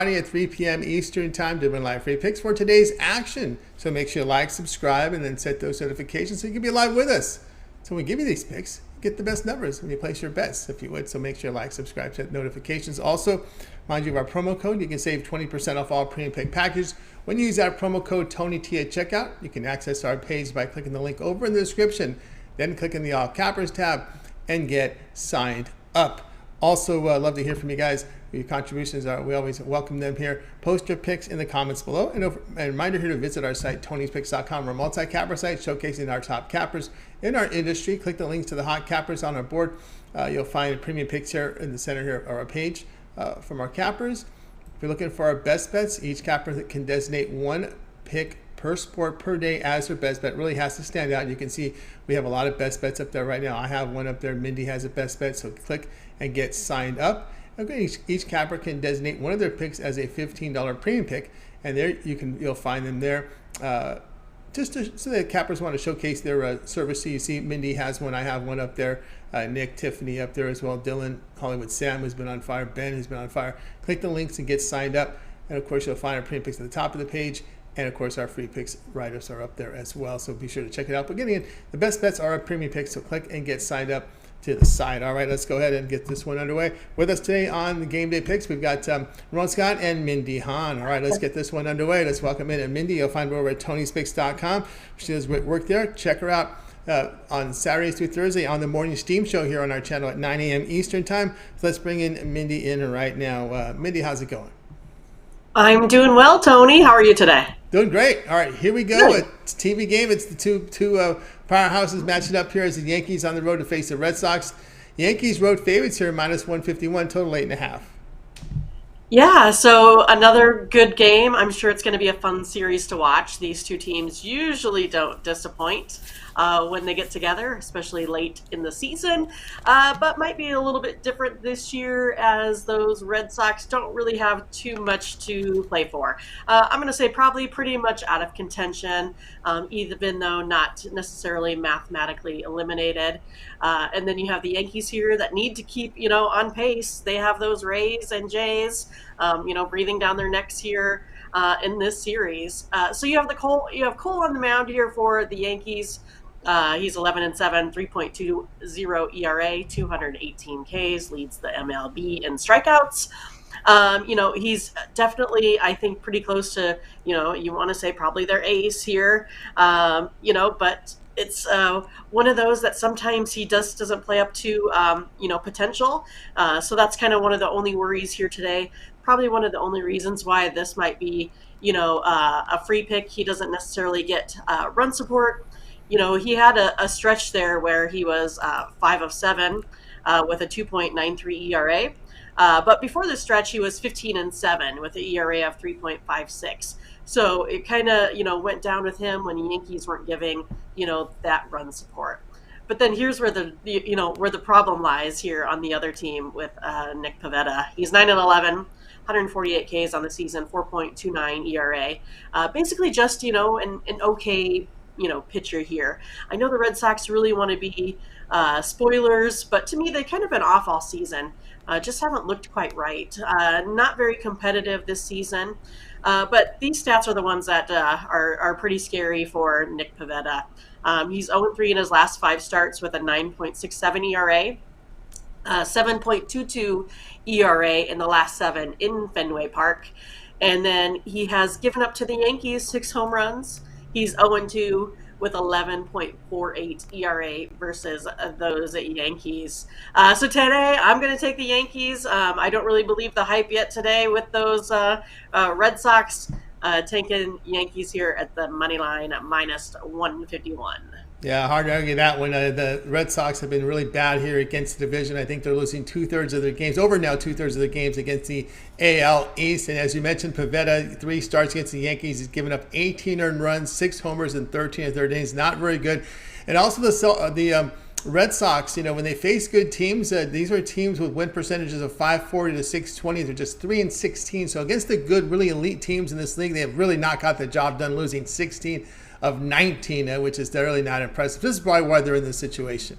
Friday at 3 p.m. Eastern Time, doing live free picks for today's action. So make sure you like, subscribe, and then set those notifications so you can be live with us. So when we give you these picks, you get the best numbers when you place your bets, if you would. So make sure you like, subscribe, set notifications. Also, remind you of our promo code. You can save 20% off all premium pick packages. When you use that promo code TONYT at checkout, you can access our page by clicking the link over in the description, then clicking the All Cappers tab and get signed up. Also, love to hear from you guys. Your contributions we always welcome them here. Post your picks in the comments below. And a reminder here to visit our site, Tony'sPicks.com. We're a multi-capper site showcasing our top cappers in our industry. Click the links to the hot cappers on our board. You'll find premium picks here in the center here, or a page from our cappers. If you're looking for our best bets, each capper can designate one pick per sport per day as their best bet. Really has to stand out. You can see we have a lot of best bets up there right now. I have one up there. Mindy has a best bet. So click and get signed up. Okay, each capper can designate one of their picks as a $15 premium pick, and there you'll find them there. So the cappers want to showcase their service. So you see Mindy has one. I have one up there. Nick, Tiffany up there as well. Dylan, Hollywood Sam, who's been on fire. Ben, who's been on fire. Click the links and get signed up. And of course, you'll find our premium picks at the top of the page. And of course, our free picks write-ups are up there as well. So be sure to check it out. But getting in, the best bets are our premium picks. So click and get signed up to the side. All right, let's go ahead and get this one underway. With us today on the Game Day Picks, we've got Ramon Scott and Mindy Hahn. All right, let's get this one underway. Let's welcome in and Mindy. You'll find her over at Tony'sPicks.com. She does great work there. Check her out on Saturdays through Thursday on the morning steam show here on our channel at 9 a.m. Eastern Time. So let's bring in Mindy in right now. Mindy, how's it going? I'm doing well, Tony. How are you today? Doing great. All right, here we go. It's a TV game. It's the two powerhouses matching up here as the Yankees on the road to face the Red Sox. Yankees road favorites here, minus 151, total 8.5. Yeah, so another good game. I'm sure it's going to be a fun series to watch. These two teams usually don't disappoint when they get together, especially late in the season, but might be a little bit different this year as those Red Sox don't really have too much to play for. I'm going to say probably pretty much out of contention, even though not necessarily mathematically eliminated. And then you have the Yankees here that need to keep, on pace. They have those Rays and Jays, breathing down their necks here in this series. So you have Cole on the mound here for the Yankees. He's 11-7, 3.20 ERA, 218 Ks, leads the MLB in strikeouts. He's definitely, I think, pretty close to, you want to say probably their ace here, but it's one of those that sometimes he just doesn't play up to, potential. So that's kind of one of the only worries here today. Probably one of the only reasons why this might be, a free pick. He doesn't necessarily get run support. He had a stretch there where he was 5 of 7 with a 2.93 ERA. But before the stretch, he was 15-7 with an ERA of 3.56. So it kind of, went down with him when the Yankees weren't giving, that run support. But then here's where the problem lies here on the other team with Nick Pivetta. He's 9-11, 148 Ks on the season, 4.29 ERA. Basically just, an okay pitcher here. I know the Red Sox really want to be spoilers, but to me, they've kind of been off all season. Just haven't looked quite right. Not very competitive this season. But these stats are the ones that are pretty scary for Nick Pivetta. He's 0-3 in his last 5 starts with a 9.67 ERA. 7.22 ERA in the last 7 in Fenway Park. And then he has given up to the Yankees 6 home runs. He's 0-2 with 11.48 ERA versus those Yankees. So today, I'm going to take the Yankees. I don't really believe the hype yet today with those Red Sox. Taking Yankees here at the money line at minus 151. Yeah, hard to argue that one. The Red Sox have been really bad here against the division. I think they're losing 2/3 of their games, over now 2/3 of their games against the AL East. And as you mentioned, Pivetta, 3 starts against the Yankees. He's given up 18 earned runs, 6 homers in 13 of 30 innings. Not very good. And also the Red Sox, when they face good teams, these are teams with win percentages of 540 to 620. They're just 3-16. So against the good, really elite teams in this league, they have really not got the job done, losing 16 of 19, which is really not impressive. This is probably why they're in this situation.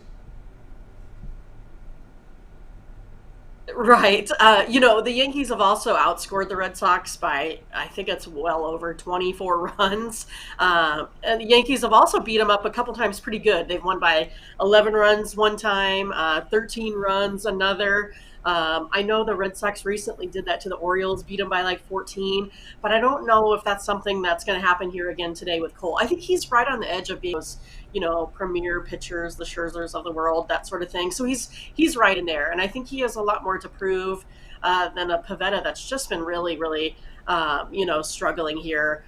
Right. The Yankees have also outscored the Red Sox by, I think it's well over 24 runs. And the Yankees have also beat them up a couple times pretty good. They've won by 11 runs one time, 13 runs another. I know the Red Sox recently did that to the Orioles, beat them by like 14, but I don't know if that's something that's going to happen here again today with Cole. I think he's right on the edge of being those, premier pitchers, the Scherzers of the world, that sort of thing. So he's right in there, and I think he has a lot more to prove than a Pavetta that's just been really, really, struggling here.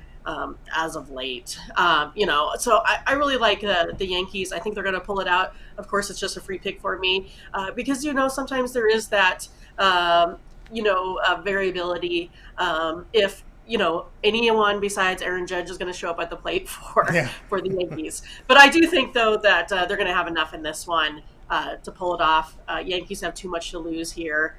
As of late, so I really like the Yankees. I think they're going to pull it out. Of course, it's just a free pick for me because sometimes there is that variability. If anyone besides Aaron Judge is going to show up at the plate for Yeah. for the Yankees, but I do think though that they're going to have enough in this one to pull it off. Yankees have too much to lose here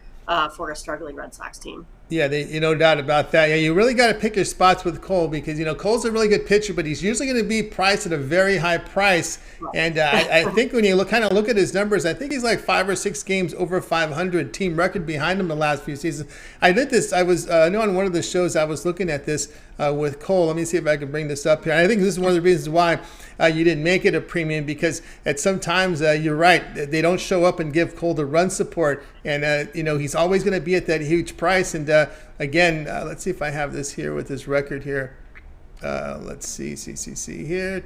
for a struggling Red Sox team. Yeah, no doubt about that. Yeah, you really got to pick your spots with Cole because Cole's a really good pitcher, but he's usually going to be priced at a very high price. And I think when you kind of look at his numbers, I think he's like 5 or 6 games over 500, team record behind him the last few seasons. I did this. I was on one of the shows. I was looking at this with Cole. Let me see if I can bring this up here. I think this is one of the reasons why you didn't make it a premium because at sometimes you're right, they don't show up and give Cole the run support, and he's always going to be at that huge price. And again, let's see if I have this here with his record here. Let's see here.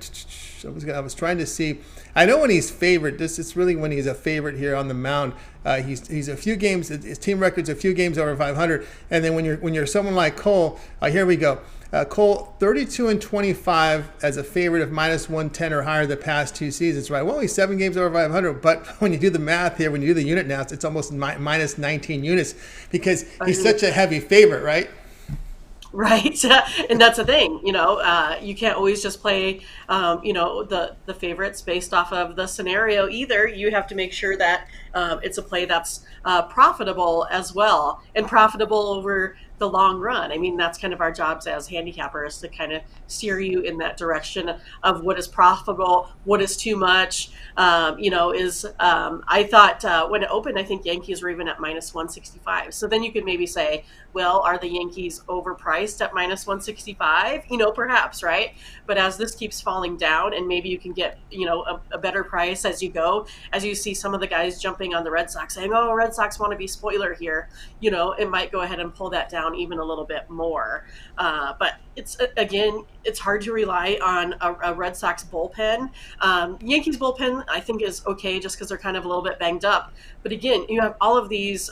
I was trying to see. I know when he's favored. This is really when he's a favorite here on the mound. He's a few games. His team record's a few games over 500. And then when you're someone like Cole, here we go. Cole 32-25 as a favorite of -110 or higher the past 2 seasons. Right. Well, he's 7 games over 500. But when you do the math here, when you do the unit now, it's almost minus 19 units because he's such a heavy favorite, right? Right. And that's the thing, you can't always just play, the favorites based off of the scenario either. You have to make sure that it's a play that's profitable as well and profitable over the long run. I mean, that's kind of our jobs as handicappers to kind of steer you in that direction of what is profitable, what is too much. I thought when it opened, I think Yankees were even at -165. So then you could maybe say, well, are the Yankees overpriced at -165? Perhaps, right? But as this keeps falling down and maybe you can get, a better price as you go, as you see some of the guys jumping on the Red Sox saying, oh, Red Sox want to be spoiler here, it might go ahead and pull that down even a little bit more. But it's hard to rely on a Red Sox bullpen. Yankees bullpen, I think, is okay just because they're kind of a little bit banged up. But again, you have all of these,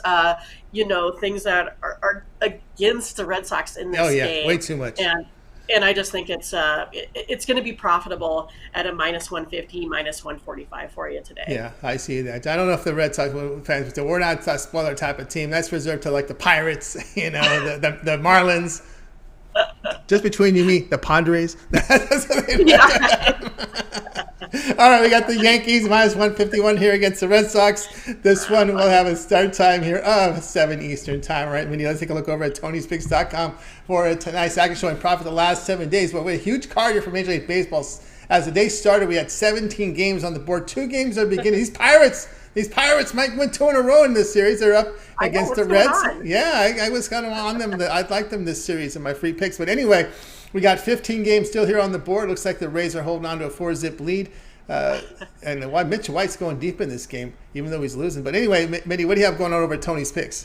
things that are against the Red Sox in this game. Way too much. And I just think it's going to be profitable at a -150, -145 for you today. Yeah, I see that. I don't know if the Red Sox fans, we're not a spoiler type of team. That's reserved to like the Pirates, the Marlins. Just between you and me, the Padres. All right, we got the Yankees -151 here against the Red Sox. This one will have a start time here of 7 Eastern time, right, Mindy? Let's take a look over at Tony'sPicks.com for tonight's action showing profit the last 7 days. But we had a huge card here for Major League Baseball. As the day started, we had 17 games on the board. 2 games are beginning. These Pirates might win 2 in a row in this series. They're up against the Reds. Yeah, I was kind of on them. I'd like them this series in my free picks. But anyway, we got 15 games still here on the board. Looks like the Rays are holding on to a 4-zip lead. And Mitch White's going deep in this game, even though he's losing. But anyway, Mindy, what do you have going on over at Tony's Picks?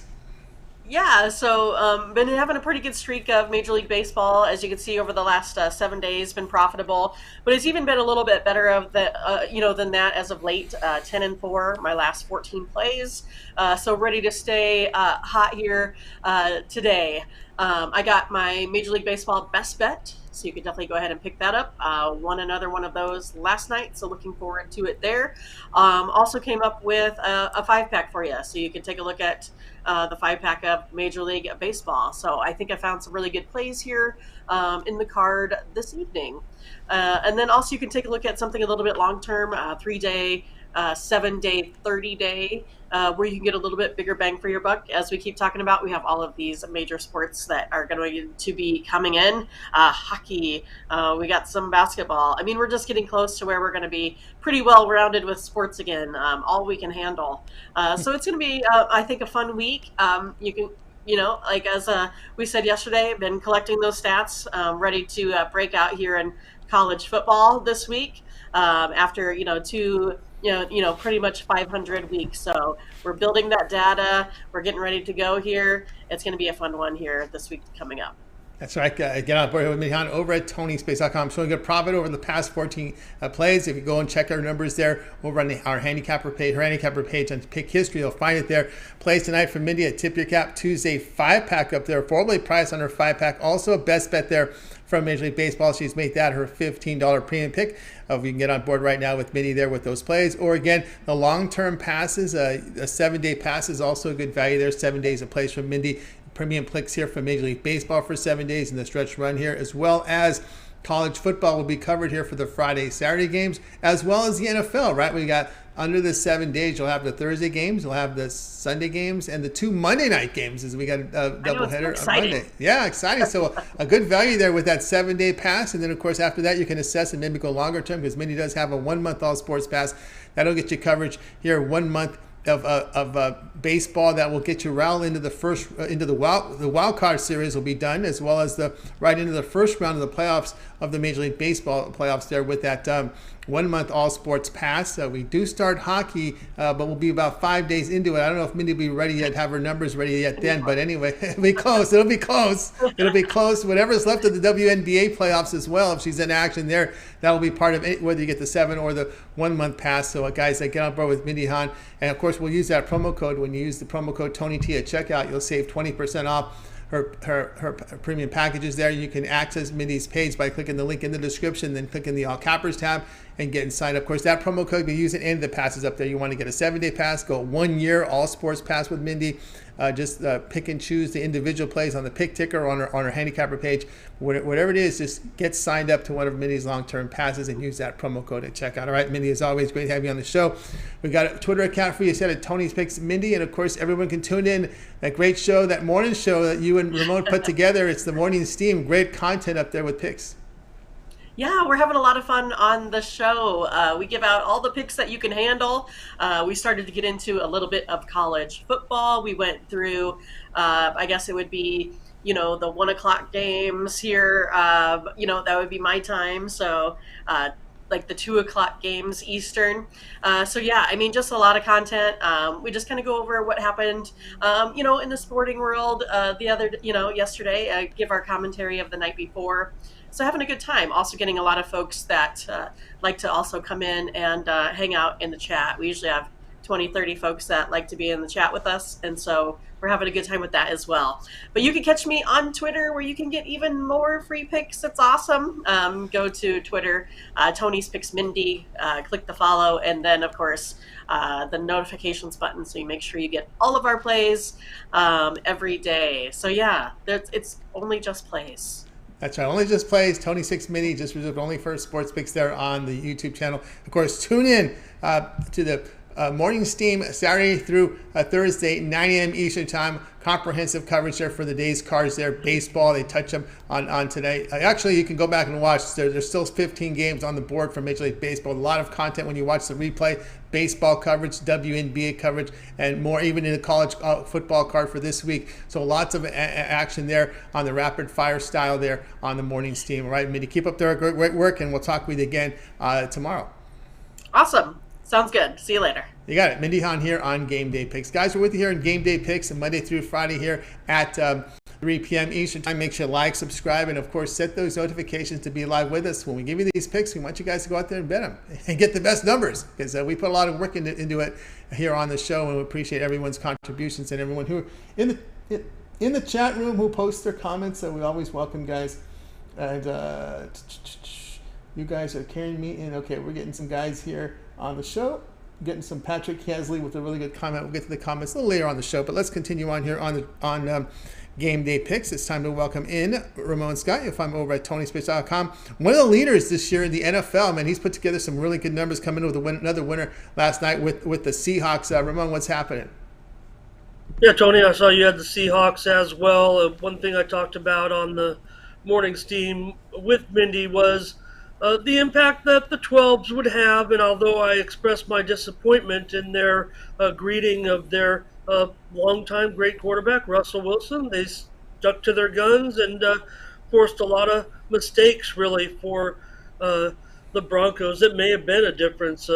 Yeah, so been having a pretty good streak of Major League Baseball, as you can see over the last 7 days. Been profitable, but it's even been a little bit better than that as of late. 10-4 my last 14 plays. So ready to stay hot here today. I got my Major League Baseball best bet, so you can definitely go ahead and pick that up. Won another one of those last night, so looking forward to it there. Also came up with a 5-pack for you, so you can take a look at the 5-pack of Major League Baseball. So I think I found some really good plays here in the card this evening. And then also you can take a look at something a little bit long-term, 3-day 7-day, 30-day, where you can get a little bit bigger bang for your buck. As we keep talking about, we have all of these major sports that are going to be coming in. Hockey, we got some basketball. I mean, we're just getting close to where we're going to be pretty well rounded with sports again, all we can handle. So it's going to be, I think, a fun week. You can, like as we said yesterday, been collecting those stats, ready to break out here in college football this week after two pretty much 500 weeks. So we're building that data. We're getting ready to go here. It's going to be a fun one here this week coming up. That's right. Get on board with me over at TonySpace.com. Showing good profit over the past 14 plays. If you go and check our numbers there over on our handicapper page on Pick History, you'll find it there. Plays tonight from Mindy at Tip Your Cap Tuesday 5-pack up there. Formally priced on her 5-pack. Also a best bet there from Major League Baseball. She's made that her $15 premium pick. We can get on board right now with Mindy there with those plays. Or again, the long-term passes, a 7-day pass is also a good value there. 7 days of plays from Mindy. Premium picks here from Major League Baseball for 7 days in the stretch run here, as well as college football will be covered here for the Friday, Saturday games, as well as the NFL, right? We got under the 7 days, you'll have the Thursday games, you'll have the Sunday games, and the 2 Monday night games as we got a doubleheader on Monday. Yeah, exciting. So a good value there with that 7-day pass. And then, of course, after that, you can assess and maybe go longer term because Mindy does have a 1-month all sports pass. That'll get you coverage here 1 month of baseball that will get you right into the first into the wild card series will be done, as well as the right into the first round of the playoffs of the Major League Baseball playoffs there with that 1 month all sports pass. We do start hockey, but we'll be about 5 days into it. I don't know if Mindy will be ready yet, have her numbers ready yet then, but anyway, it'll be close. It'll be close. Whatever's left of the WNBA playoffs as well, if she's in action there, that will be part of it, whether you get the 7 or the 1 month pass. So guys, get on board with Mindy Hahn. And of course, we'll use that promo code. When you use the promo code TonyT at checkout, you'll save 20% off her premium packages there. You can access Mindy's page by clicking the link in the description, then clicking the All Cappers tab and getting signed up. Of course, that promo code be using any of the passes up there. You want to get a 7-day pass, go 1 year all sports pass with Mindy. Just pick and choose the individual plays on the pick ticker on her handicapper page. Whatever it is, just get signed up to one of Mindy's long-term passes and use that promo code at checkout. All right, Mindy, as always, great to have you on the show. We got a Twitter account for you set at Tony's Picks Mindy, and of course, everyone can tune in that great show, that morning show that you and Ramon put together. It's the Morning Steam. Great content up there with picks. Yeah, we're having a lot of fun on the show. We give out all the picks that you can handle. We started to get into a little bit of college football. We went through, I guess it would be, the 1 o'clock games here. That would be my time. So like the 2 o'clock games Eastern. So yeah, I mean, just a lot of content. We just kind of go over what happened, in the sporting world yesterday, give our commentary of the night before. So having a good time. Also getting a lot of folks that like to also come in and hang out in the chat. We usually have 20, 30 folks that like to be in the chat with us. And so we're having a good time with that as well. But you can catch me on Twitter where you can get even more free picks. That's awesome. Go to Twitter, Tony's Picks Mindy, click the follow, and then, of course, the notifications button so you make sure you get all of our plays every day. So, yeah, it's only just plays. That's right. Only just plays. Tony 6 Mini, just reserved only for sports picks there on the YouTube channel. Of course, tune in to the Morning Steam Saturday through Thursday, 9 a.m. Eastern Time. Comprehensive coverage there for the day's cards there. Baseball, they touch them on today. Actually, you can go back and watch. There's still 15 games on the board for Major League Baseball. A lot of content when you watch the replay. Baseball coverage, WNBA coverage, and more, even in the college football card for this week. So lots of action there on the rapid fire style there on the Morning Steam. All right, Mindy, keep up their great work, and we'll talk with you again tomorrow. Awesome. Sounds good. See you later. You got it. Mindy Hahn here on Game Day Picks. Guys, we're with you here on Game Day Picks and Monday through Friday here at 3 p.m. Eastern Time. Make sure you like, subscribe, and of course set those notifications to be live with us. When we give you these picks, we want you guys to go out there and bet them and get the best numbers, because we put a lot of work into it here on the show, and we appreciate everyone's contributions and everyone who in the chat room who posts their comments. So we always welcome guys. And you guys are carrying me in. Okay, we're getting some guys here on the show. Getting some Patrick Kesley with a really good comment. We'll get to the comments a little later on the show, but let's continue on here on game day picks. It's time to welcome in Ramon Scott. You'll find him over at TonySpace.com. One of the leaders this year in the NFL, man. He's put together some really good numbers, coming in with another winner last night with the Seahawks. Ramon, what's happening? Yeah, Tony, I saw you had the Seahawks as well. One thing I talked about on the morning's team with Mindy was the impact that the 12s would have. And although I expressed my disappointment in their greeting of their longtime great quarterback, Russell Wilson, they stuck to their guns and forced a lot of mistakes, really, for the Broncos. It may have been a difference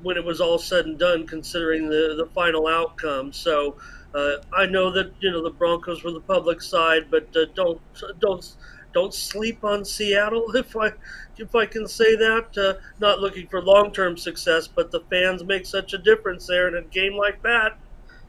when it was all said and done, considering the final outcome. So I know that the Broncos were the public side, but don't sleep on Seattle, if I can say that. Not looking for long-term success, but the fans make such a difference there in a game like that.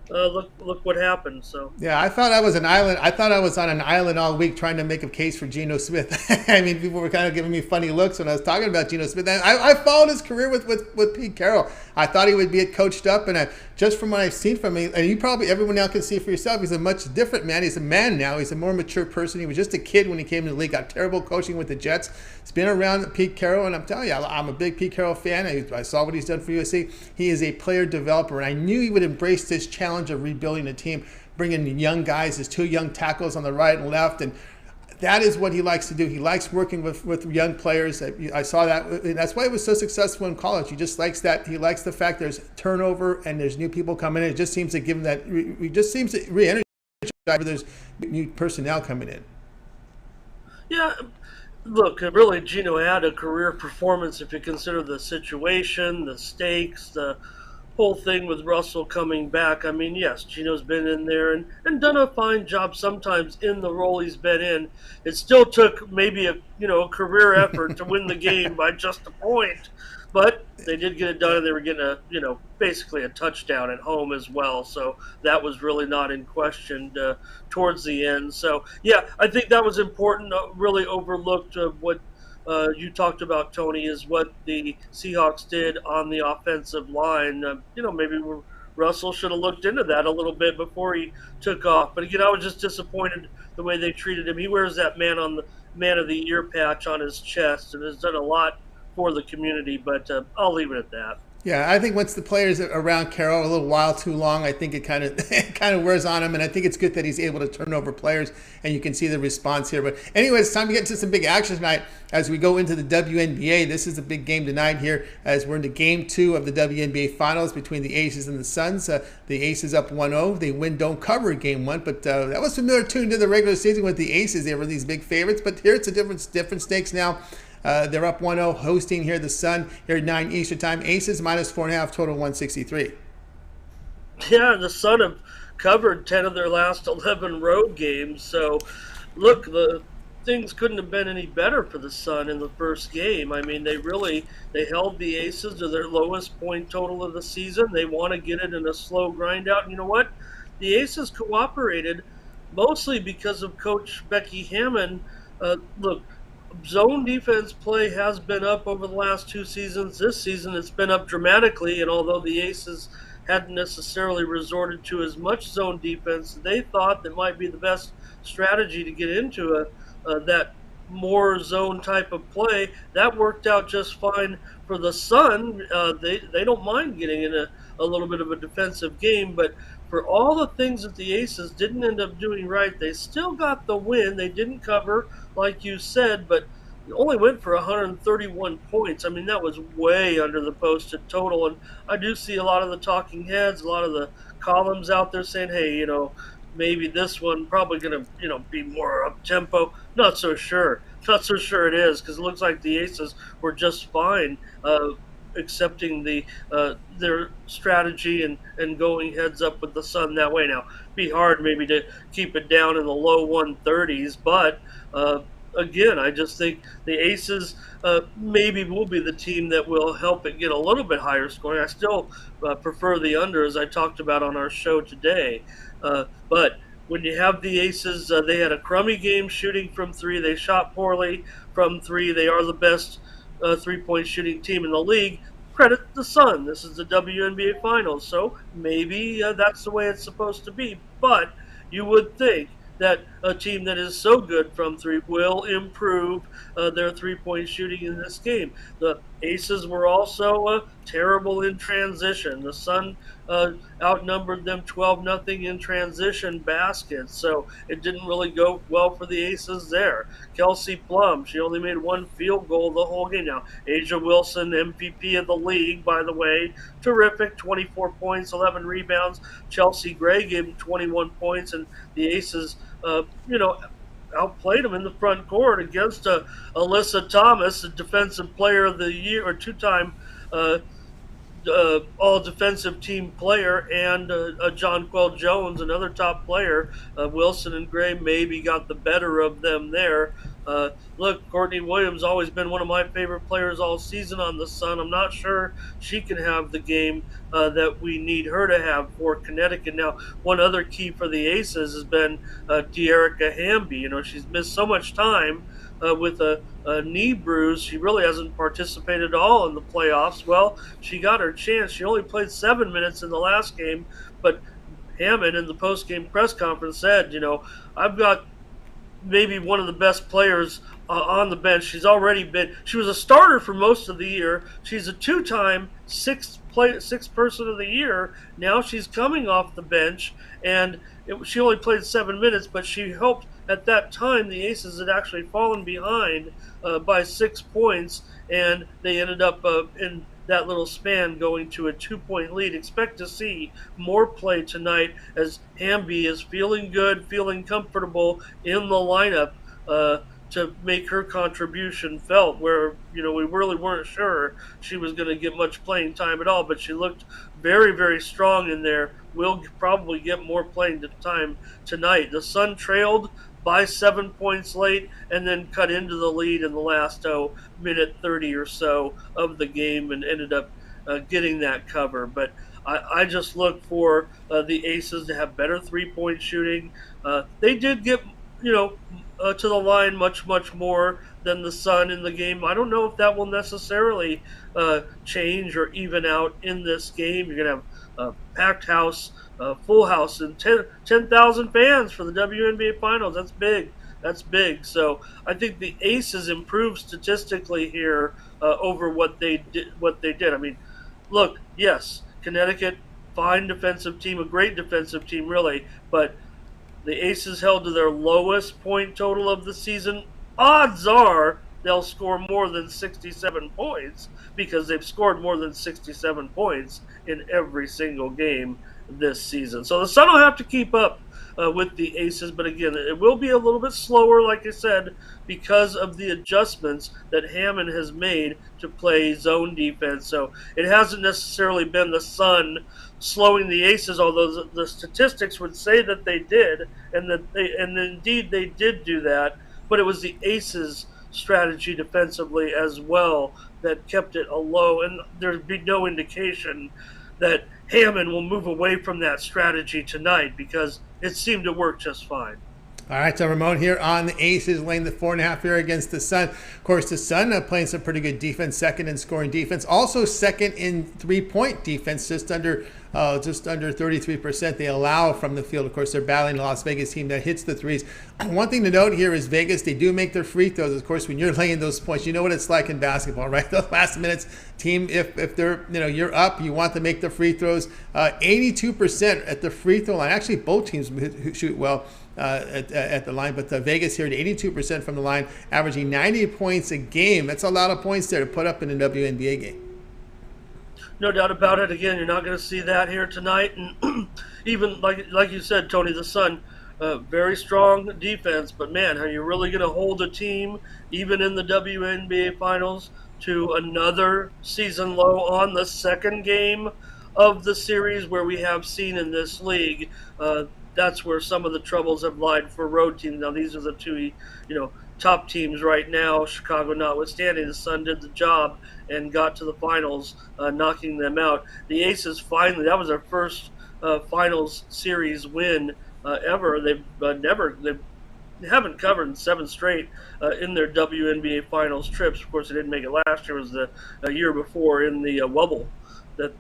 Look what happened. So yeah, I thought I was an island. I thought I was on an island all week trying to make a case for Geno Smith. I mean, people were kind of giving me funny looks when I was talking about Geno Smith. And I followed his career with Pete Carroll. I thought he would be coached up, and just from what I've seen from him, and you probably everyone now can see for yourself, he's a much different man. He's a man now. He's a more mature person. He was just a kid when he came to the league. Got terrible coaching with the Jets. He's been around Pete Carroll, and I'm telling you, I'm a big Pete Carroll fan. I saw what he's done for USC. He is a player developer, and I knew he would embrace this challenge of rebuilding a team, bringing young guys, his two young tackles on the right and left, and that is what he likes to do. He likes working with young players. I saw that. And that's why he was so successful in college. He just likes that. He likes the fact there's turnover and there's new people coming in. It just seems to give him that. It just seems to re-energize where there's new personnel coming in. yeah, look, really, Geno had a career performance if you consider the situation, the stakes, the whole thing with Russell coming back. I mean, yes, Geno's been in there and done a fine job sometimes in the role he's been in. It still took maybe a career effort to win the game by just a point, but they did get it done, and they were getting basically a touchdown at home as well. So that was really not in question towards the end. So yeah, I think that was important. Really overlooked what you talked about, Tony, is what the Seahawks did on the offensive line. Maybe Russell should have looked into that a little bit before he took off. But again, I was just disappointed the way they treated him. He wears that Man of the Year patch on his chest and has done a lot for the community. But I'll leave it at that. Yeah, I think once the players are around Carroll a little while too long, I think it kind of wears on him, and I think it's good that he's able to turn over players, and you can see the response here. But anyway, it's time to get into some big action tonight as we go into the WNBA. This is a big game tonight here as we're into Game 2 of the WNBA Finals between the Aces and the Suns. The Aces up 1-0. They win, don't cover Game 1, but that was familiar tune to the regular season with the Aces. They were these big favorites, but here it's a different stakes now. They're up 1-0, hosting here the Sun here at 9 Eastern time. Aces minus 4.5, total 163. Yeah, the Sun have covered 10 of their last 11 road games. So, look, the things couldn't have been any better for the Sun in the first game. I mean, they held the Aces to their lowest point total of the season. They want to get it in a slow grind out. And you know what? The Aces cooperated mostly because of Coach Becky Hammond. Look, zone defense play has been up over the last 2 seasons. This season it's been up dramatically, and although the Aces hadn't necessarily resorted to as much zone defense, they thought that might be the best strategy to get into that more zone type of play. That worked out just fine for the Sun. They don't mind getting in a little bit of a defensive game, but for all the things that the Aces didn't end up doing right, they still got the win. They didn't cover, like you said, but only went for 131 points. I mean, that was way under the posted total. And I do see a lot of the talking heads, a lot of the columns out there saying, hey, maybe this one probably going to, be more up-tempo. Not so sure. Not so sure it is, because it looks like the Aces were just fine accepting their strategy and going heads up with the Sun that way. Now, be hard maybe to keep it down in the low 130s, but again, I just think the Aces maybe will be the team that will help it get a little bit higher scoring. I still prefer the under, as I talked about on our show today. But when you have the Aces, they had a crummy game shooting from 3. They shot poorly from 3. They are the best three-point shooting team in the league. Credit the Sun. This is the WNBA Finals, so maybe that's the way it's supposed to be. But you would think that a team that is so good from three will improve their three-point shooting in this game. The Aces were also terrible in transition. The Sun outnumbered them 12-0 in transition baskets, so it didn't really go well for the Aces there. Kelsey Plum, she only made one field goal the whole game. Now, Asia Wilson, MVP of the league, by the way, terrific, 24 points, 11 rebounds. Chelsea Gray gave him 21 points, and the Aces, outplayed him in the front court against Alyssa Thomas, a defensive player of the year, or two-time all defensive team player, and Jonquel Jones, another top player. Wilson and Gray maybe got the better of them there. Look, Courtney Williams always been one of my favorite players all season on the Sun. I'm not sure she can have the game that we need her to have for Connecticut. Now, one other key for the Aces has been De'Erica Hamby. She's missed so much time with a knee bruise. She really hasn't participated at all in the playoffs. Well, she got her chance. She only played 7 minutes in the last game, but Hammond in the post-game press conference said, I've got maybe one of the best players on the bench. She was a starter for most of the year. She's a two-time sixth person of the year. Now she's coming off the bench, and she only played 7 minutes, but she helped. At that time, the Aces had actually fallen behind by 6 points, and they ended up in that little span going to a 2-point lead. Expect to see more play tonight as Hamby is feeling good, feeling comfortable in the lineup to make her contribution felt, where we really weren't sure she was going to get much playing time at all, but she looked very, very strong in there. Will probably get more playing time tonight. The Sun trailed by 7 points late and then cut into the lead in the last minute 30 or so of the game and ended up getting that cover. But I just look for the Aces to have better three-point shooting. They did get to the line much more than the Sun in the game. I don't know if that will necessarily change or even out in this game. You're going to have a packed house, full house, and 10,000 fans for the WNBA Finals. That's big. That's big. So I think the Aces improved statistically here over what they did. I mean, look, yes, Connecticut, fine defensive team, a great defensive team, really, but the Aces held to their lowest point total of the season. Odds are they'll score more than 67 points because they've scored more than 67 points in every single game this season. So the Sun will have to keep up with the Aces, but again, it will be a little bit slower, like I said, because of the adjustments that Hammond has made to play zone defense. So it hasn't necessarily been the Sun slowing the Aces, although the statistics would say that they did, and indeed they did do that. But it was the Aces' strategy defensively as well that kept it low, and there'd be no indication that Hammond will move away from that strategy tonight because it seemed to work just fine. All right, so Ramon here on the Aces, laying the 4.5 here against the Sun. Of course, the Sun playing some pretty good defense, second in scoring defense, also second in three-point defense, just under 33% they allow from the field. Of course, they're battling a Las Vegas team that hits the threes. One thing to note here is Vegas, they do make their free throws. Of course, when you're laying those points, you know what it's like in basketball, right? Those last minutes, team, if they're, you're up, you want to make the free throws. 82% at the free throw line. Actually, both teams shoot well at the line, but Vegas here at 82% from the line, averaging 90 points a game. That's a lot of points there to put up in a WNBA game. No doubt about it. Again, you're not going to see that here tonight. And even like you said, Tony, the Sun, very strong defense. But man, are you really going to hold a team, even in the WNBA Finals, to another season low on the second game of the series, where we have seen in this league? That's where some of the troubles have lied for road teams. Now, these are the two, top teams right now, Chicago notwithstanding. The Sun did the job and got to the finals, knocking them out. The Aces finally, that was their first finals series win ever. They haven't covered in 7 straight in their WNBA finals trips. Of course, they didn't make it last year. It was the year before in the Wubble that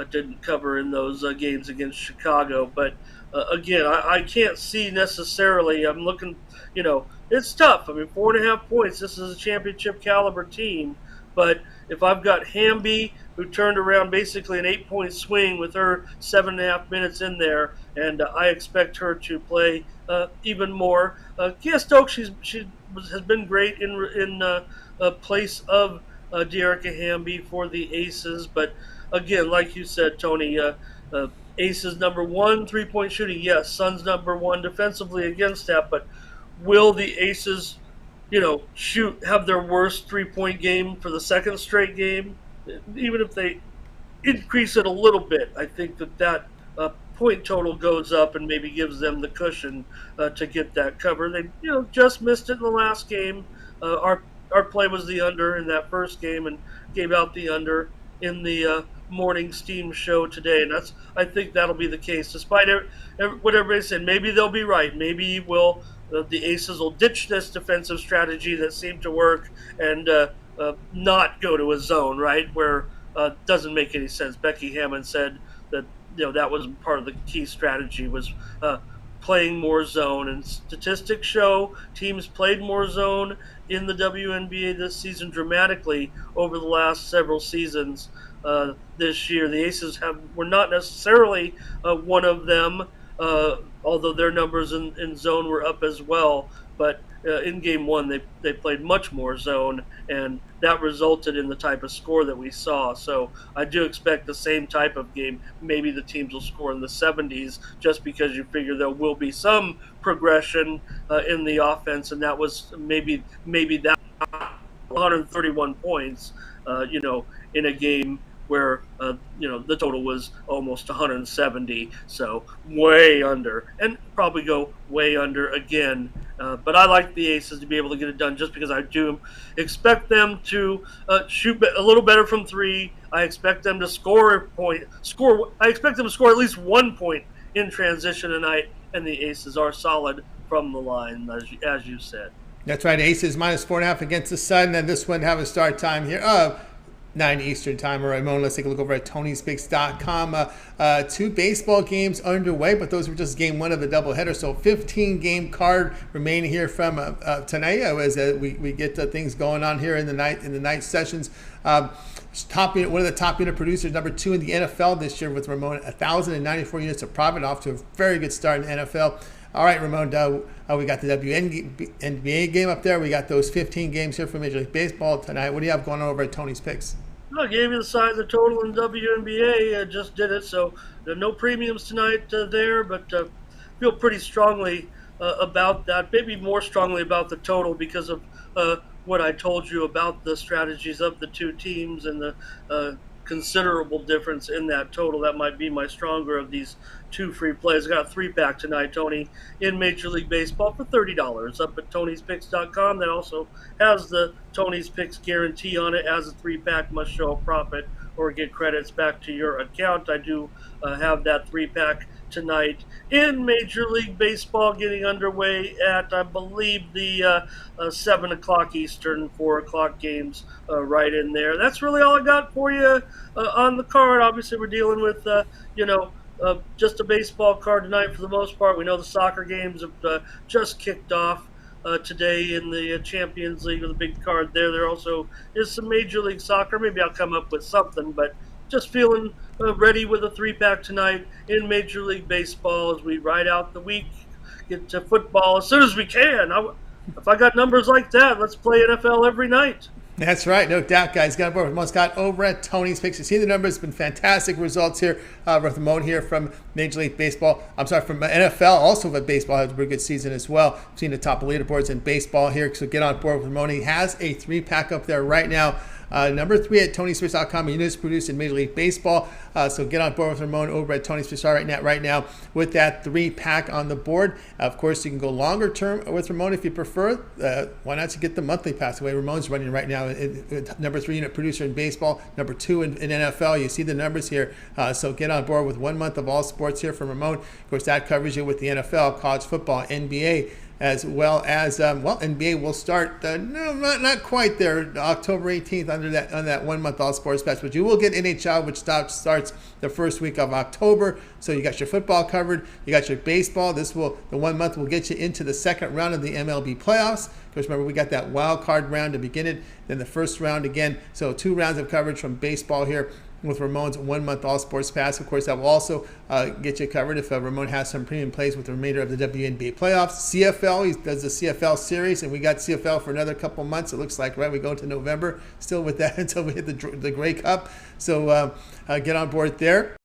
didn't cover in those games against Chicago. But again, I can't see necessarily. I'm looking, it's tough. I mean, 4.5 points. This is a championship caliber team. But if I've got Hamby, who turned around basically an 8-point swing with her 7.5 minutes in there, and I expect her to play even more. Kia Stokes, she has been great in place of Dearica Hamby for the Aces. But again, like you said, Tony, Aces number one 3-point shooting. Yes, Suns number one defensively against that. But will the Aces, have their worst 3-point game for the second straight game? Even if they increase it a little bit, I think that point total goes up and maybe gives them the cushion to get that cover. They just missed it in the last game. Our play was the under in that first game and gave out the under in the morning steam show today, and I think that'll be the case. Despite what everybody said, maybe they'll be right. Maybe the Aces will ditch this defensive strategy that seemed to work and not go to a zone, right, where doesn't make any sense. Becky Hammond said that that was part of the key strategy was playing more zone, and statistics show teams played more zone in the WNBA this season dramatically over the last several seasons. This year, the Aces were not necessarily one of them, although their numbers in zone were up as well. But in game one, they played much more zone, and that resulted in the type of score that we saw. So I do expect the same type of game. Maybe the teams will score in the 70s just because you figure there will be some progression in the offense, and that was maybe that 131 points, in a game where the total was almost 170, so way under, and probably go way under again. But I like the Aces to be able to get it done just because I do expect them to shoot a little better from three. I expect them to I expect them to score at least 1 point in transition tonight, and the Aces are solid from the line, as you said. That's right. Aces -4.5 against the Sun, and this one have a start time here. 9 Eastern time. All right, Ramon, let's take a look over at Tony'sPicks.com. 2 baseball games underway, but those were just game one of the doubleheader. So 15-game card remaining here from tonight as we get things going on here in the night sessions. One of the top unit producers, number 2 in the NFL this year with Ramon, 1,094 units of profit, off to a very good start in the NFL. All right, Ramon, we got the WNBA game up there. We got those 15 games here for Major League Baseball tonight. What do you have going on over at Tony's Picks? I gave you the size of total in WNBA. I just did it, so there are no premiums tonight there, but feel pretty strongly about that, maybe more strongly about the total because of what I told you about the strategies of the two teams and the considerable difference in that total. That might be my stronger of these 2 free plays. I got a 3-pack tonight, Tony, in Major League Baseball for $30 up at Tony'sPicks.com. That also has the Tony's Picks guarantee on it. As a 3-pack, must show a profit or get credits back to your account. I do have that 3-pack tonight in Major League Baseball getting underway at, I believe, the 7 o'clock Eastern, 4 o'clock games right in there. That's really all I got for you on the card. Obviously, we're dealing with, just a baseball card tonight for the most part. We know the soccer games have just kicked off today in the Champions League with a big card there. There also is some Major League Soccer. Maybe I'll come up with something, but just feeling ready with a 3-pack tonight in Major League Baseball as we ride out the week, get to football as soon as we can. If I got numbers like that, let's play NFL every night. That's right, no doubt, guys. Got aboard with Ramon Scott over at Tony's Picks. You see the numbers, been fantastic results here. With Ramon here from Major League Baseball. I'm sorry, from NFL, also with baseball, has a pretty good season as well. Seen the top of leaderboards in baseball here, so get on board with Ramon. He has a 3-pack up there right now. Number 3 at Tony'sPicks.com, units produced in Major League Baseball. So get on board with Ramon over at Tony's Picks right now with that 3-pack on the board. Of course, you can go longer term with Ramon if you prefer. Why not get the monthly pass? The way Ramon's running right now, number 3 unit producer in baseball, number 2 in NFL. You see the numbers here. So get on board with 1 month of all sports here from Ramon. Of course, that covers you with the NFL, college football, NBA, as well as NBA will start. No, not quite there. October 18th on that 1 month all sports pass, but you will get NHL, which starts the first week of October. So you got your football covered, you got your baseball. The 1 month will get you into the second round of the MLB playoffs. Because remember, we got that wild card round to begin it, then the first round again. So 2 rounds of coverage from baseball here with Ramon's 1 month all sports pass. Of course, that will also get you covered if Ramon has some premium plays with the remainder of the WNBA playoffs. CFL, he does the CFL series, and we got CFL for another couple months. It looks like, right? We go into November still with that until we hit the Grey Cup. So get on board there.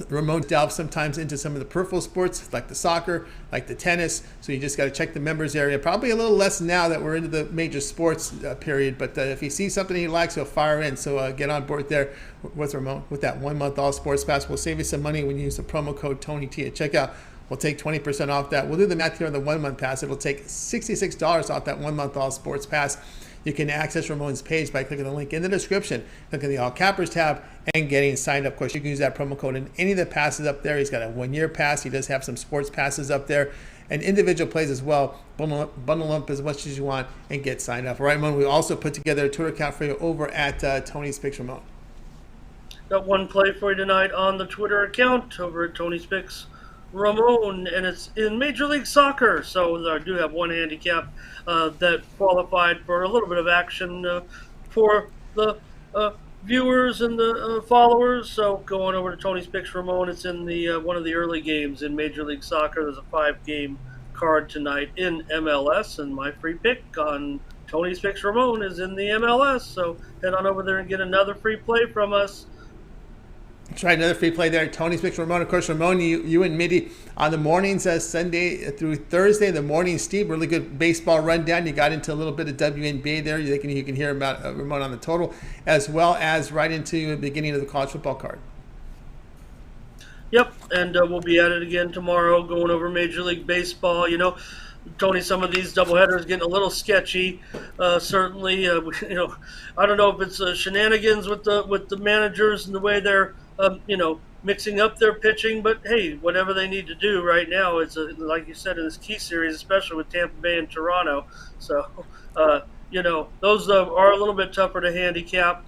Ramon delves sometimes into some of the peripheral sports like the soccer, like the tennis. So you just got to check the members area. Probably a little less now that we're into the major sports period. But if he sees something he likes, he'll fire in. So get on board there with Ramon with that 1 month all sports pass. We'll save you some money when you use the promo code TonyT at checkout. We'll take 20% off that. We'll do the math here on the 1 month pass. It'll take $66 off that 1 month all sports pass. You can access Ramon's page by clicking the link in the description, clicking the All Cappers tab, and getting signed up. Of course, you can use that promo code in any of the passes up there. He's got a 1 year pass. He does have some sports passes up there and individual plays as well. Bundle up as much as you want and get signed up. All right, Ramon, we also put together a Twitter account for you over at Tony's Picks Ramon. Got one play for you tonight on the Twitter account over at Tony's Picks Ramon, and it's in Major League Soccer. So I do have one handicap that qualified for a little bit of action for the viewers and the followers. So going over to Tony's Picks Ramon, it's in the one of the early games in Major League Soccer. There's a 5-game card tonight in MLS, and my free pick on Tony's Picks Ramon is in the MLS. So head on over there and get another free play from us. Try another free play there. Tony's Picks Ramon. Of course, Ramon, you and Mindy on the mornings, Sunday through Thursday. The morning, Steve, really good baseball rundown. You got into a little bit of WNBA there. You can hear about Ramon on the total, as well as right into the beginning of the college football card. Yep, and we'll be at it again tomorrow, going over Major League Baseball. You know, Tony, some of these doubleheaders getting a little sketchy. Certainly, I don't know if it's shenanigans with the managers and the way they're mixing up their pitching, but hey, whatever they need to do right now is, like you said, in this key series, especially with Tampa Bay and Toronto. So, those are a little bit tougher to handicap,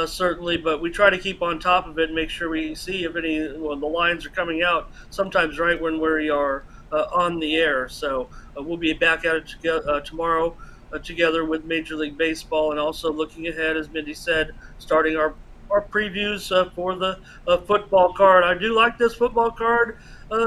certainly, but we try to keep on top of it and make sure we see if the lines are coming out sometimes right when we are on the air. So we'll be back at it tomorrow together with Major League Baseball, and also looking ahead, as Mindy said, starting our previews for the football card. I do like this football card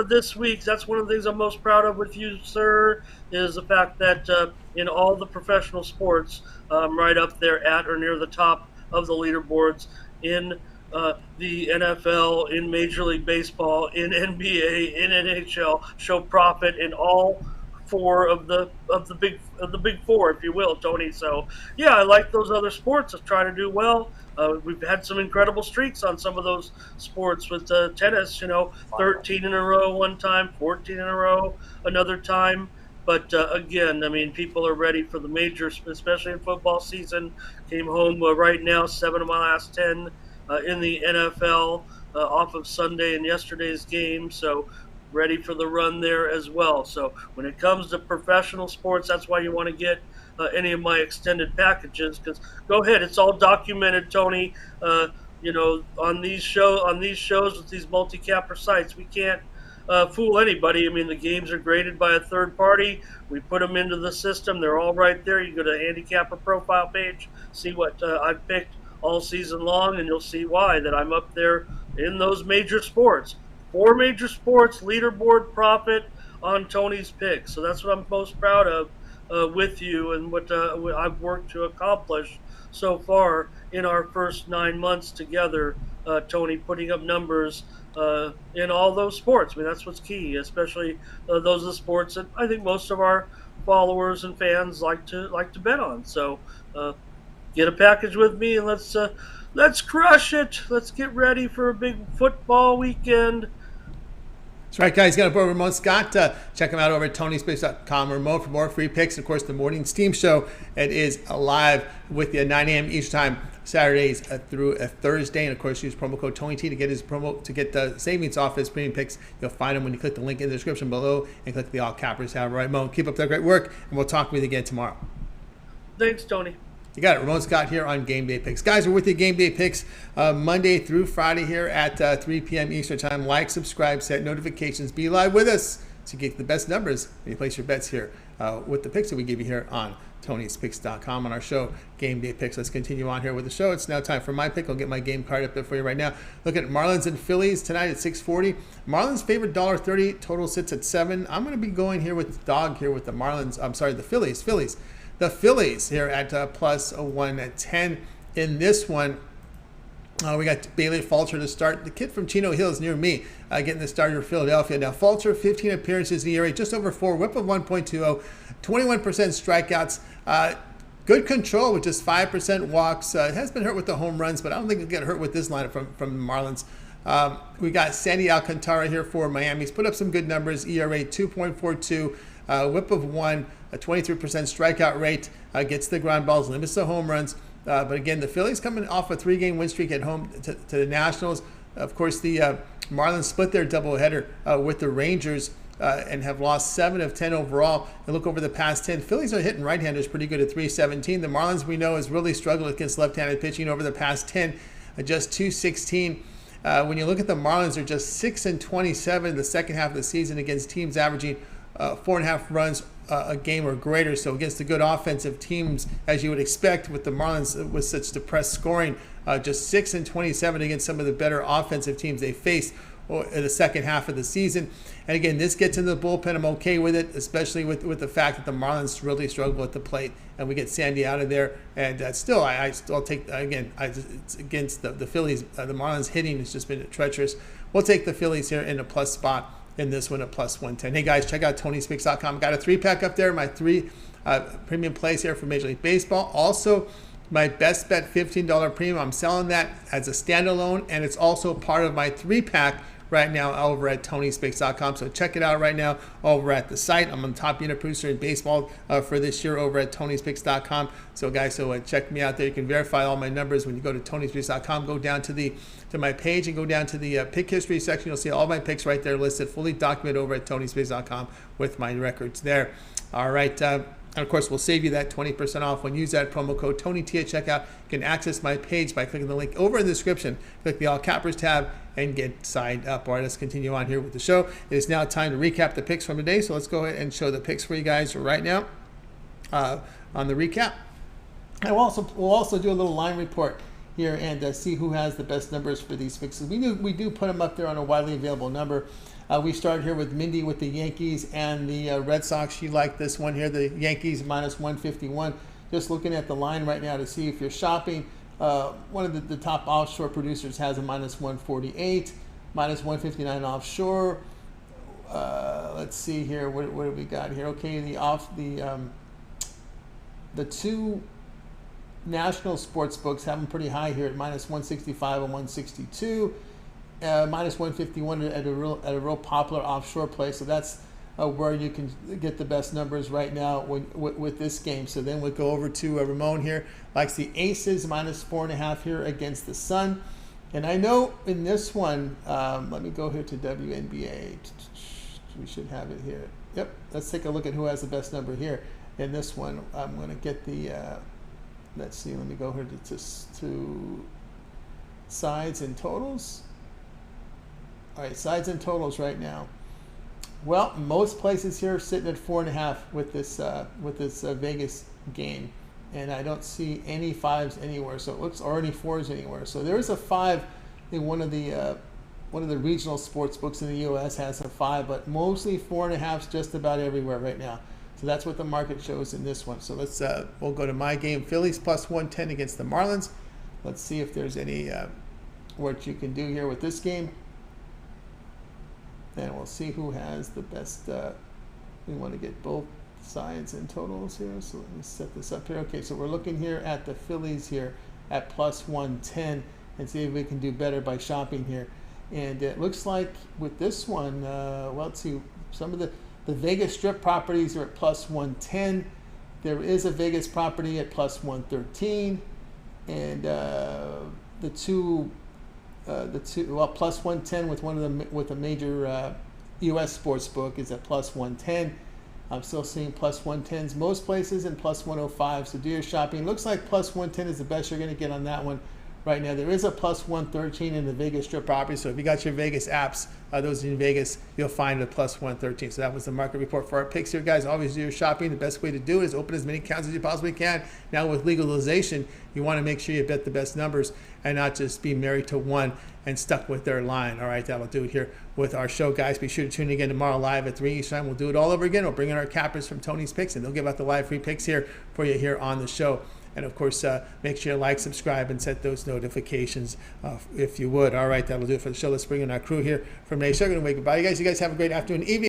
this week. That's one of the things I'm most proud of with you, sir, is the fact that in all the professional sports, right up there at or near the top of the leaderboards in the NFL, in Major League Baseball, in NBA, in NHL, show profit in all 4 of the big 4, if you will, Tony. So yeah, I like those other sports. I try to do well. We've had some incredible streaks on some of those sports with tennis, 13 in a row one time, 14 in a row another time. But again, I mean, people are ready for the majors, especially in football season. Came home right now, 7 of my last 10 in the NFL off of Sunday and yesterday's game. So ready for the run there as well. So when it comes to professional sports, that's why you want to get any of my extended packages, because go ahead, it's all documented, Tony. On these shows with these multi-capper sites, we can't fool anybody. I mean, the games are graded by a third party. We put them into the system. They're all right there. You go to the handicapper profile page, see what I've picked all season long, and you'll see why that I'm up there in those major sports. 4 major sports, leaderboard profit on Tony's picks. So that's what I'm most proud of with you, and what I've worked to accomplish so far in our first 9 months together, Tony, putting up numbers in all those sports. I mean, that's what's key, especially those are the sports that I think most of our followers and fans like to bet on. So get a package with me, and let's crush it. Let's get ready for a big football weekend. That's right, guys. Got a board Ramon Scott. Check him out over at tonyspace.com. Ramon for more free picks. Of course, the morning steam show. It is live with you at 9 a.m. Eastern time, Saturdays through Thursday. And of course, use promo code TonyT to get the savings off his premium picks. You'll find them when you click the link in the description below and click the all cappers tab. Right, Ramon. Keep up that great work, and we'll talk with you again tomorrow. Thanks, Tony. You got it. Ramon Scott here on Game Day Picks. Guys, we're with you Game Day Picks Monday through Friday here at 3 p.m. Eastern Time. Like, subscribe, set notifications. Be live with us to get the best numbers when you place your bets here with the picks that we give you here on Tony'sPicks.com on our show, Game Day Picks. Let's continue on here with the show. It's now time for my pick. I'll get my game card up there for you right now. Look at Marlins and Phillies tonight at 6:40. Marlins favorite $1.30. Total sits at 7. I'm going to be going here with the dog here with the Marlins. I'm sorry, the Phillies. The Phillies here at plus 110. In this one, we got Bailey Falter to start. The kid from Chino Hills near me getting the starter for Philadelphia. Now, Falter, 15 appearances in the ERA, just over 4, whip of 1.20, 21% strikeouts. Good control with just 5% walks. Has been hurt with the home runs, but I don't think he'll get hurt with this lineup from the Marlins. We got Sandy Alcantara here for Miami. He's put up some good numbers. ERA 2.42, whip of 1, a 23% strikeout rate, gets the ground balls, limits the home runs. But again, the Phillies coming off a 3-game win streak at home to the Nationals. Of course, the Marlins split their doubleheader with the Rangers and have lost 7 of 10 overall. And look over the past 10. Phillies are hitting right-handers pretty good at .317. The Marlins, we know, has really struggled against left-handed pitching over the past 10, just .216. When you look at the Marlins, they're just 6-27 the second half of the season against teams averaging 4.5 runs a game or greater. So against the good offensive teams, as you would expect with the Marlins with such depressed scoring, just 6-27 against some of the better offensive teams they faced in the second half of the season. And again, this gets into the bullpen. I'm okay with it, especially with the fact that the Marlins really struggle at the plate, and we get Sandy out of there. And I still take, again, it's against the Phillies. The Marlins hitting has just been treacherous. We'll take the Phillies here in a plus spot in this one at plus 110. Hey guys, check out Tony'sPicks.com. Got a 3-pack up there, my 3 premium plays here for Major League Baseball. Also, my best bet $15 premium. I'm selling that as a standalone, and it's also part of my 3-pack right now over at Tony'sPicks.com. So check it out right now over at the site. I'm on top unit producer in baseball for this year over at Tony'sPicks.com. So guys, check me out there. You can verify all my numbers when you go to Tony'sPicks.com. Go down to my page and go down to the pick history section. You'll see all my picks right there listed, fully documented over at Tony'sPicks.com with my records there. All right. And of course, we'll save you that 20% off when you use that promo code TonyT at checkout. You can access my page by clicking the link over in the description. Click the All Cappers tab and get signed up. All right, let's continue on here with the show. It is now time to recap the picks from today. So let's go ahead and show the picks for you guys right now on the recap. And we'll also do a little line report here and see who has the best numbers for these picks. We do put them up there on a widely available number. We started here with Mindy with the Yankees and the Red Sox. She liked this one here, the Yankees minus 151. Just looking at the line right now to see if you're shopping. One of the top offshore producers has a minus 148, minus 159 offshore. Let's see here, what do we got here? Okay, the 2 national sports books have them pretty high here at minus 165 and 162. Minus 151 at a real popular offshore play. So that's where you can get the best numbers right now with this game. So then we'll go over to Ramon here. Likes the Aces minus 4.5 here against the Sun. And I know in this one, let me go here to WNBA. We should have it here. Yep. Let's take a look at who has the best number here. In this one, I'm going to get the, let's see, let me go here to sides and totals. All right, sides and totals right now. Well, most places here are sitting at 4.5 with this Vegas game, and I don't see any 5s anywhere. So it looks, or any 4s anywhere. So there is a 5 in one of the regional sports books in the U.S. has a 5, but mostly 4.5s just about everywhere right now. So that's what the market shows in this one. So let's we'll go to my game. Phillies plus 110 against the Marlins. Let's see if there's any what you can do here with this game. And we'll see who has the best. We want to get both sides and totals here. So let me set this up here. Okay, so we're looking here at the Phillies here at plus 110 and see if we can do better by shopping here. And it looks like with this one, well, let's see, some of the Vegas Strip properties are at plus 110. There is a Vegas property at plus 113, and plus 110 with one of them with a major U.S. sports book is at plus 110. I'm still seeing plus 110s most places and plus 105. So do your shopping. Looks like plus 110 is the best you're going to get on that one right now. There is a plus 113 in the Vegas Strip property. So if you got your Vegas apps, those in Vegas, you'll find a plus 113. So that was the market report for our picks here, guys. Always do your shopping. The best way to do it is open as many accounts as you possibly can. Now with legalization, you want to make sure you bet the best numbers and not just be married to one and stuck with their line. All right, that'll do it here with our show, guys. Be sure to tune in again tomorrow live at 3 Eastern time. We'll do it all over again. We'll bring in our cappers from Tony's Picks, and they'll give out the live free picks here for you here on the show. And, of course, make sure you like, subscribe, and set those notifications if you would. All right, that'll do it for the show. Let's bring in our crew here from Nation. I'm going to wave goodbye. You guys have a great afternoon, evening.